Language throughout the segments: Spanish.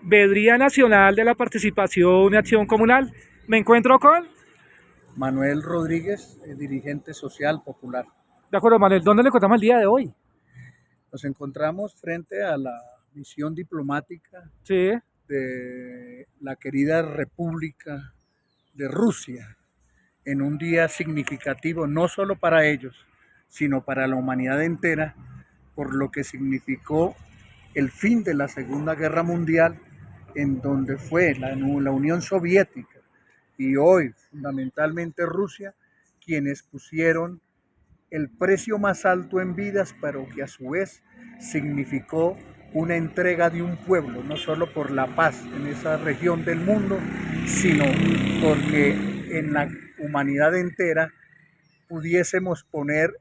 Veeduría Nacional de la Participación y Acción Comunal. Me encuentro con... Manuel Rodríguez, dirigente social popular. De acuerdo, Manuel, ¿dónde le encontramos el día de hoy? Nos encontramos frente a la misión diplomática Sí. de la querida República de Rusia, en un día significativo no solo para ellos, sino para la humanidad entera, por lo que significó el fin de la Segunda Guerra Mundial, en donde fue la Unión Soviética y hoy fundamentalmente Rusia quienes pusieron el precio más alto en vidas, pero que a su vez significó una entrega de un pueblo, no solo por la paz en esa región del mundo, sino porque en la humanidad entera pudiésemos poner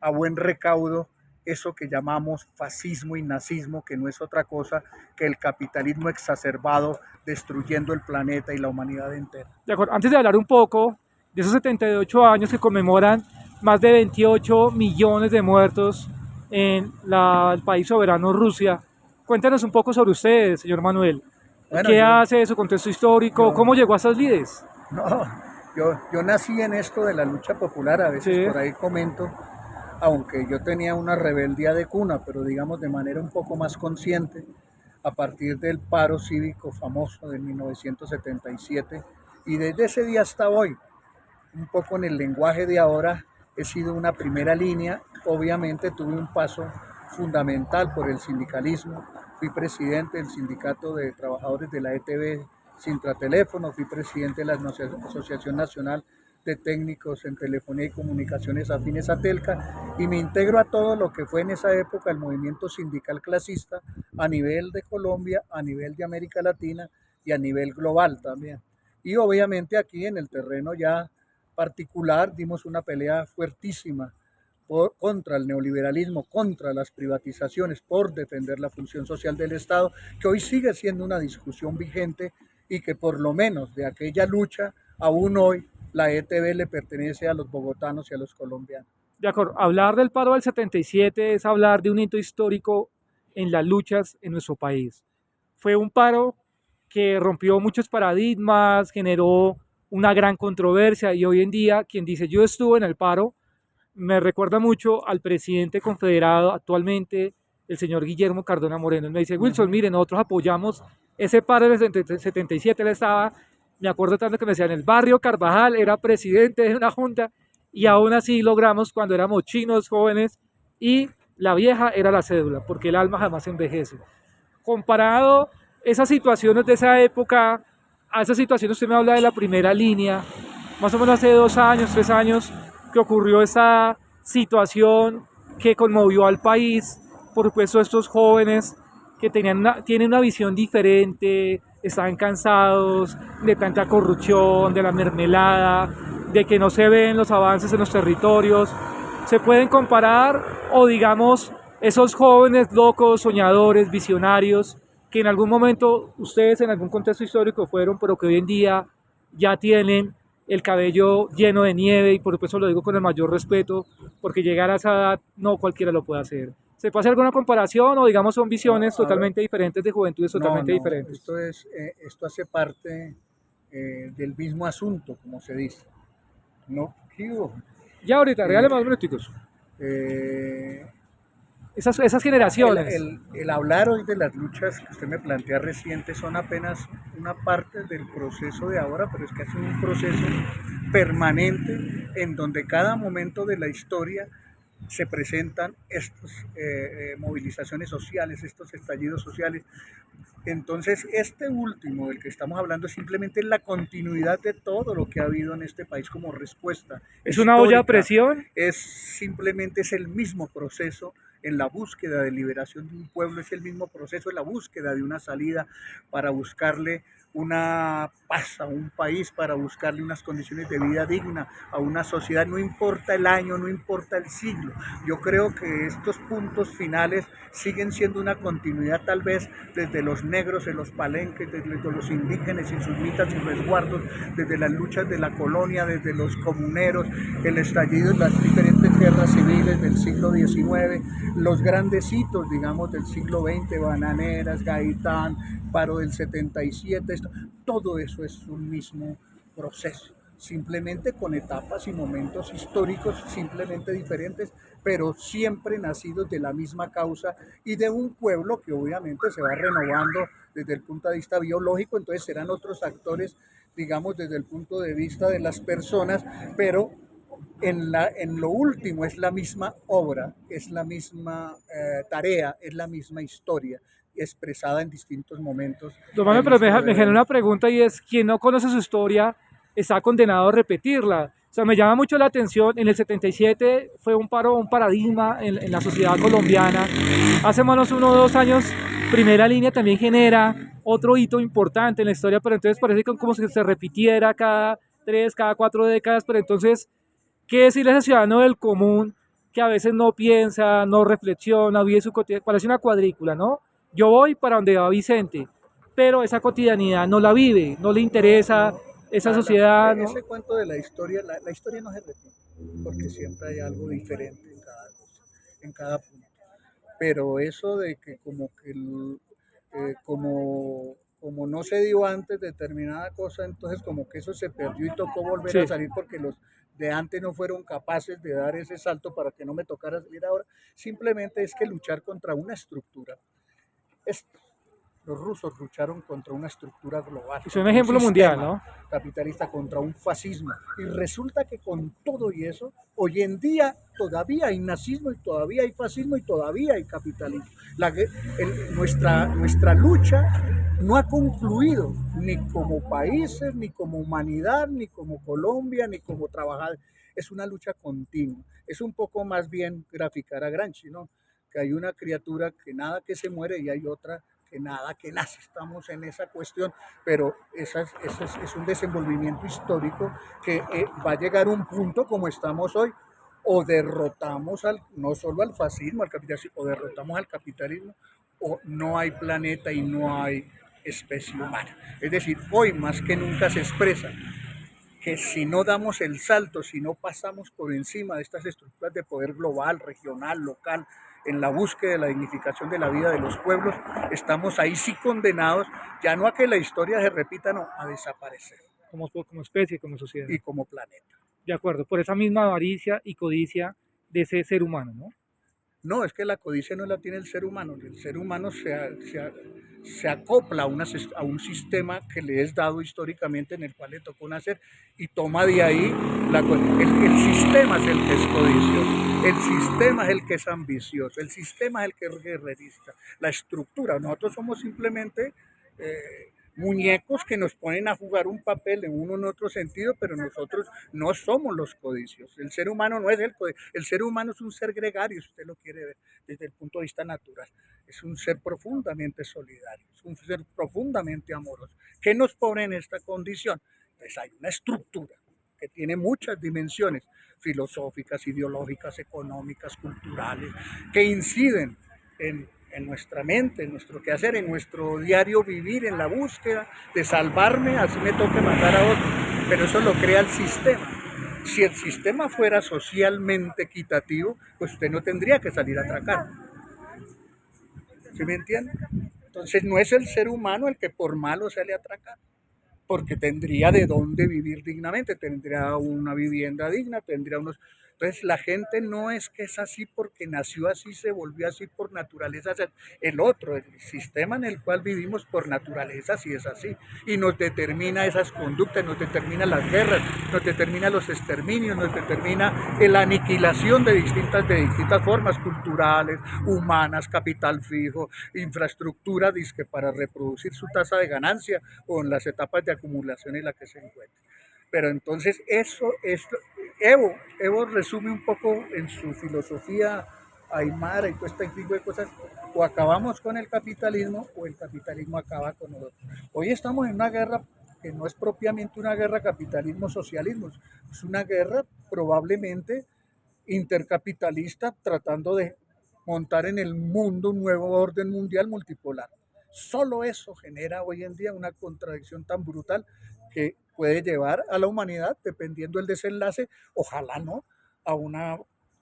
a buen recaudo eso que llamamos fascismo y nazismo, que no es otra cosa que el capitalismo exacerbado destruyendo el planeta y la humanidad entera. De acuerdo, antes de hablar un poco de esos 78 años que conmemoran más de 28 millones de muertos en el país soberano Rusia, cuéntanos un poco sobre usted, señor Manuel. Bueno, ¿Qué hace de su contexto histórico? ¿Cómo llegó a esas lides? No, yo nací en esto de la lucha popular, a veces Sí. por ahí comento, aunque yo tenía una rebeldía de cuna, pero digamos de manera un poco más consciente, a partir del paro cívico famoso de 1977, y desde ese día hasta hoy, un poco en el lenguaje de ahora, he sido una primera línea. Obviamente tuve un paso fundamental por el sindicalismo, fui presidente del sindicato de trabajadores de la ETB Sintrateléfono, fui presidente de la Asociación Nacional de Técnicos en Telefonía y Comunicaciones afines a Telca, y me integro a todo lo que fue en esa época el movimiento sindical clasista a nivel de Colombia, a nivel de América Latina y a nivel global también. Y obviamente aquí en el terreno ya particular dimos una pelea fuertísima contra el neoliberalismo, contra las privatizaciones, por defender la función social del Estado, que hoy sigue siendo una discusión vigente y que por lo menos de aquella lucha, aún hoy la ETB le pertenece a los bogotanos y a los colombianos. De acuerdo, hablar del paro del 77 es hablar de un hito histórico en las luchas en nuestro país. Fue un paro que rompió muchos paradigmas, generó una gran controversia y hoy en día quien dice yo estuve en el paro me recuerda mucho al presidente confederado actualmente, el señor Guillermo Cardona Moreno. Él me dice, Wilson, mire, nosotros apoyamos ese paro del 77, él estaba, me acuerdo tanto que me decía, en el barrio Carvajal, era presidente de una junta y aún así logramos cuando éramos chinos, jóvenes, y la vieja era la cédula, porque el alma jamás envejece. Comparado esas situaciones de esa época, a esas situaciones usted me habla de la primera línea, más o menos hace 2 años, 3 años, que ocurrió esa situación que conmovió al país, por supuesto estos jóvenes que tienen una visión diferente, están cansados de tanta corrupción, de la mermelada, de que no se ven los avances en los territorios, se pueden comparar o digamos esos jóvenes locos, soñadores, visionarios, que en algún momento ustedes en algún contexto histórico fueron, pero que hoy en día ya tienen el cabello lleno de nieve y por supuesto lo digo con el mayor respeto porque llegar a esa edad no cualquiera lo puede hacer. ¿Se puede hacer alguna comparación o digamos son visiones totalmente diferentes de juventudes totalmente diferentes? Esto hace parte del mismo asunto, como se dice. No, Ya ahorita, regale más minuticos. Esas generaciones. El hablar hoy de las luchas que usted me plantea recientes son apenas una parte del proceso de ahora, pero es que es un proceso permanente en donde cada momento de la historia se presentan estas movilizaciones sociales, estos estallidos sociales. Entonces, este último del que estamos hablando es simplemente la continuidad de todo lo que ha habido en este país como respuesta. ¿Es una olla a presión? Es el mismo proceso en la búsqueda de liberación de un pueblo, es el mismo proceso en la búsqueda de una salida para buscarle una paz a un país, para buscarle unas condiciones de vida digna a una sociedad, no importa el año, no importa el siglo. Yo creo que estos puntos finales siguen siendo una continuidad tal vez desde los negros en los palenques, desde los indígenas en sus mitas y resguardos, desde las luchas de la colonia, desde los comuneros, el estallido en las diferentes guerras civiles del siglo XIX, los grandes hitos, digamos, del siglo XX, Bananeras, Gaitán, paro del 77, todo eso es un mismo proceso, simplemente con etapas y momentos históricos simplemente diferentes, pero siempre nacidos de la misma causa y de un pueblo que obviamente se va renovando desde el punto de vista biológico, entonces serán otros actores, digamos, desde el punto de vista de las personas, pero en lo último es la misma obra, es la misma tarea, es la misma historia expresada en distintos momentos Tomás, de pero nuestro me genera devenir. una pregunta y es, quien no conoce su historia está condenado a repetirla. O sea, me llama mucho la atención, en el 77 fue un paro, un paradigma en la sociedad colombiana. Hace menos 1 o 2 años, Primera Línea también genera otro hito importante en la historia, pero entonces parece que como si se repitiera cada 3, cada 4 décadas, pero entonces, ¿qué decirle a ese ciudadano del común que a veces no piensa, no reflexiona, vive su cotidiano? Parece una cuadrícula, ¿no? Yo voy para donde va Vicente, pero esa cotidianidad no la vive, no le No, interesa no, esa sociedad, ¿no? ese cuento de la historia, la historia no se repite, porque siempre hay algo diferente en cada cosa, en cada punto. Pero eso de que como que como no se dio antes determinada cosa, entonces como que eso se perdió y tocó volver a Sí. salir porque los de antes no fueron capaces de dar ese salto para que no me tocara salir ahora. Simplemente es que luchar contra una estructura. Esto, los rusos lucharon contra una estructura global, Es un contra un ejemplo mundial, sistema ¿no? capitalista, contra un fascismo. Y resulta que con todo y eso, hoy en día todavía hay nazismo y todavía hay fascismo y todavía hay capitalismo. Nuestra lucha no ha concluido ni como países, ni como humanidad, ni como Colombia, ni como trabajadores. Es una lucha continua. Es un poco más bien graficar a Gramsci, ¿no? Que hay una criatura que nada que se muere y hay otra que nada que nace. Estamos en esa cuestión, pero es un desenvolvimiento histórico que va a llegar a un punto como estamos hoy, o derrotamos no solo al fascismo, al capitalismo, o derrotamos al capitalismo, o no hay planeta y no hay especie humana. Es decir, hoy más que nunca se expresa que si no damos el salto, si no pasamos por encima de estas estructuras de poder global, regional, local, en la búsqueda de la dignificación de la vida de los pueblos, estamos ahí sí condenados, ya no a que la historia se repita, no, a desaparecer Como especie, como sociedad. y como planeta. De acuerdo, por esa misma avaricia y codicia de ese ser humano, ¿no? No, es que la codicia no la tiene el ser humano se acopla a un sistema que le es dado históricamente en el cual le tocó nacer y toma de ahí, el sistema es el que es codicioso, el sistema es el que es ambicioso, el sistema es el que es guerrerista, la estructura, nosotros somos simplemente muñecos que nos ponen a jugar un papel en uno en otro sentido, pero nosotros no somos los codicios. El ser humano no es el ser humano es un ser gregario, si usted lo quiere ver desde el punto de vista natural. Es un ser profundamente solidario, es un ser profundamente amoroso. ¿Qué nos pone en esta condición? Pues hay una estructura que tiene muchas dimensiones filosóficas, ideológicas, económicas, culturales, que inciden en nuestra mente, en nuestro quehacer, en nuestro diario vivir, en la búsqueda de salvarme, así me toque matar a otro. Pero eso lo crea el sistema. Si el sistema fuera socialmente equitativo, pues usted no tendría que salir a atracar. ¿Sí me entiende? Entonces no es el ser humano el que por malo sale a atracar, porque tendría de dónde vivir dignamente, tendría una vivienda digna, tendría unos... Entonces la gente no es que es así porque nació así, se volvió así por naturaleza. El otro, el sistema en el cual vivimos por naturaleza sí es así. Y nos determina esas conductas, nos determina las guerras, nos determina los exterminios, nos determina la aniquilación de distintas formas culturales, humanas, capital fijo, infraestructura, disque para reproducir su tasa de ganancia o en las etapas de acumulación en la que se encuentra. Pero entonces eso es, Evo resume un poco en su filosofía aymara y todo este tipo de cosas, o acabamos con el capitalismo o el capitalismo acaba con nosotros. Hoy estamos en una guerra que no es propiamente una guerra capitalismo-socialismo, es una guerra probablemente intercapitalista tratando de montar en el mundo un nuevo orden mundial multipolar. Solo eso genera hoy en día una contradicción tan brutal que puede llevar a la humanidad, dependiendo del desenlace, ojalá no, a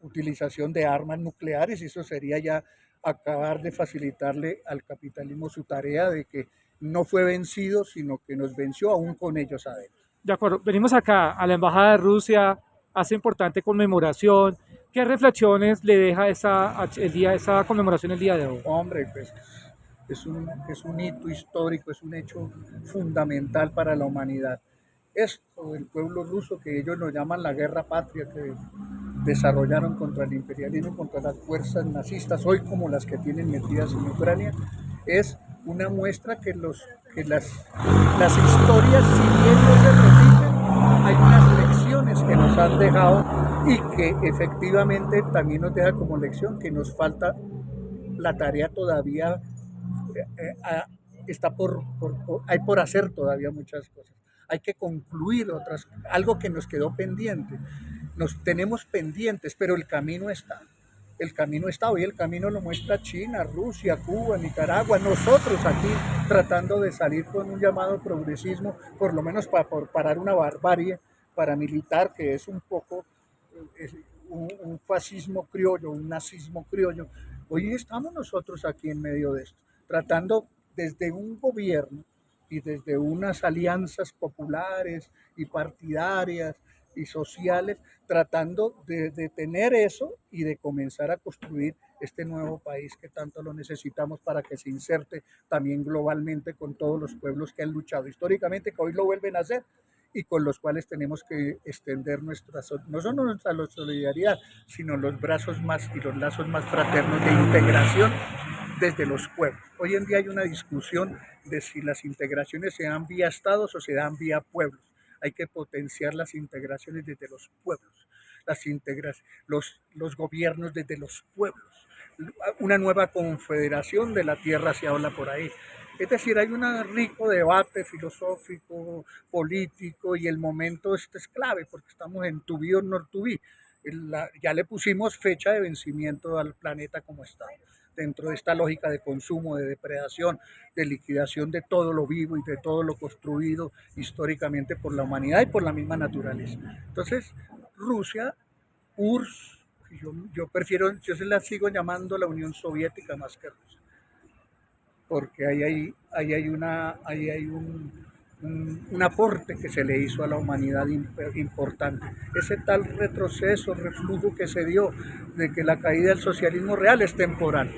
utilización de armas nucleares, y eso sería ya acabar de facilitarle al capitalismo su tarea de que no fue vencido, sino que nos venció aún con ellos adentro. De acuerdo, venimos acá a la Embajada de Rusia, hace importante conmemoración. ¿Qué reflexiones le deja esa conmemoración el día de hoy? Hombre, pues es un hito histórico, es un hecho fundamental para la humanidad. Esto del pueblo ruso, que ellos lo llaman la guerra patria, que desarrollaron contra el imperialismo, contra las fuerzas nazistas, hoy como las que tienen metidas en Ucrania, es una muestra que las historias, si bien no se repiten, hay unas lecciones que nos han dejado y que efectivamente también nos deja como lección que nos falta la tarea todavía, hay por hacer todavía muchas cosas. Hay que concluir algo que nos quedó pendiente. Nos tenemos pendientes, pero el camino está. El camino está, hoy el camino lo muestra China, Rusia, Cuba, Nicaragua, nosotros aquí tratando de salir con un llamado progresismo, por lo menos para parar una barbarie paramilitar que es un poco un fascismo criollo, un nazismo criollo. Hoy estamos nosotros aquí en medio de esto, tratando desde un gobierno y desde unas alianzas populares y partidarias y sociales, tratando de detener eso y de comenzar a construir este nuevo país que tanto lo necesitamos para que se inserte también globalmente con todos los pueblos que han luchado históricamente, que hoy lo vuelven a hacer y con los cuales tenemos que extender no solo nuestra solidaridad, sino los brazos más y los lazos más fraternos de integración desde los pueblos. Hoy en día hay una discusión de si las integraciones se dan vía estados o se dan vía pueblos. Hay que potenciar las integraciones desde los pueblos, los gobiernos desde los pueblos. Una nueva confederación de la tierra se habla por ahí. Es decir, hay un rico debate filosófico, político, y el momento este es clave porque estamos en to be or not to be. Ya le pusimos fecha de vencimiento al planeta como está, dentro de esta lógica de consumo, de depredación, de liquidación de todo lo vivo y de todo lo construido históricamente por la humanidad y por la misma naturaleza. Entonces, Rusia, URSS, yo se la sigo llamando la Unión Soviética más que Rusia, porque ahí hay un aporte que se le hizo a la humanidad importante. Ese tal retroceso, reflujo que se dio de que la caída del socialismo real es temporal,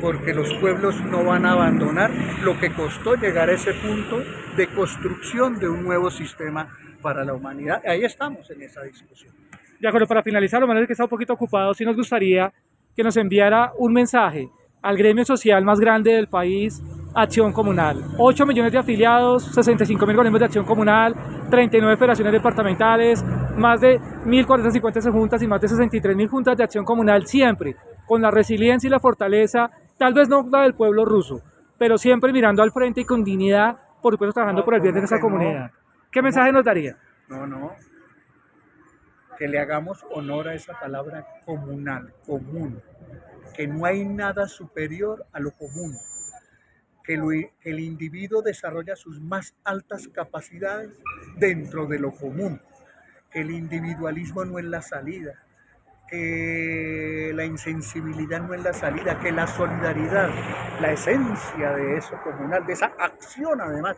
porque los pueblos no van a abandonar lo que costó llegar a ese punto de construcción de un nuevo sistema para la humanidad. Ahí estamos en esa discusión. De acuerdo, para finalizar, lo menos que está un poquito ocupado, sí nos gustaría que nos enviara un mensaje al gremio social más grande del país, Acción Comunal. 8 millones de afiliados, 65.000 organismos de acción comunal, 39 federaciones departamentales, más de 1.450 juntas y más de 63.000 juntas de acción comunal, siempre con la resiliencia y la fortaleza, tal vez no la del pueblo ruso, pero siempre mirando al frente y con dignidad, por supuesto trabajando por el bien de nuestra comunidad. ¿Qué mensaje nos daría? Que le hagamos honor a esa palabra comunal, común, que no hay nada superior a lo común, que el individuo desarrolla sus más altas capacidades dentro de lo común, que el individualismo no es la salida, que la insensibilidad no es la salida, que la solidaridad, la esencia de eso comunal, de esa acción además.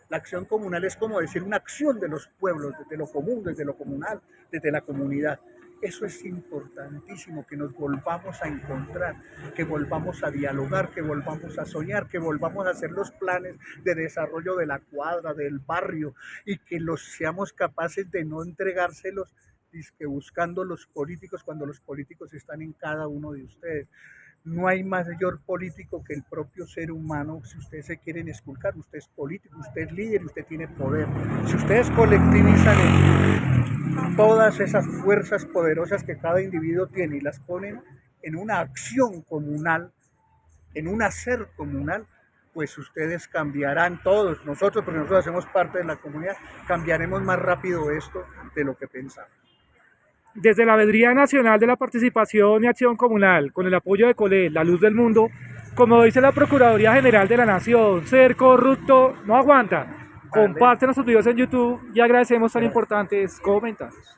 La acción comunal es como decir una acción de los pueblos, desde lo común, desde lo comunal, desde la comunidad. Eso es importantísimo, que nos volvamos a encontrar, que volvamos a dialogar, que volvamos a soñar, que volvamos a hacer los planes de desarrollo de la cuadra, del barrio, y que seamos capaces de no entregárselos buscando los políticos cuando los políticos están en cada uno de ustedes. No hay mayor político que el propio ser humano. Si ustedes se quieren esculcar, usted es político, usted es líder, usted tiene poder. Si ustedes colectivizan todas esas fuerzas poderosas que cada individuo tiene y las ponen en una acción comunal, en un hacer comunal, pues ustedes cambiarán, todos nosotros, porque nosotros hacemos parte de la comunidad, cambiaremos más rápido esto de lo que pensamos. Desde la Veeduría Nacional de la Participación y Acción Comunal, con el apoyo de COLEL, La Luz del Mundo, como dice la Procuraduría General de la Nación, ser corrupto no aguanta. Comparte nuestros videos en YouTube y agradecemos tan importantes comentarios.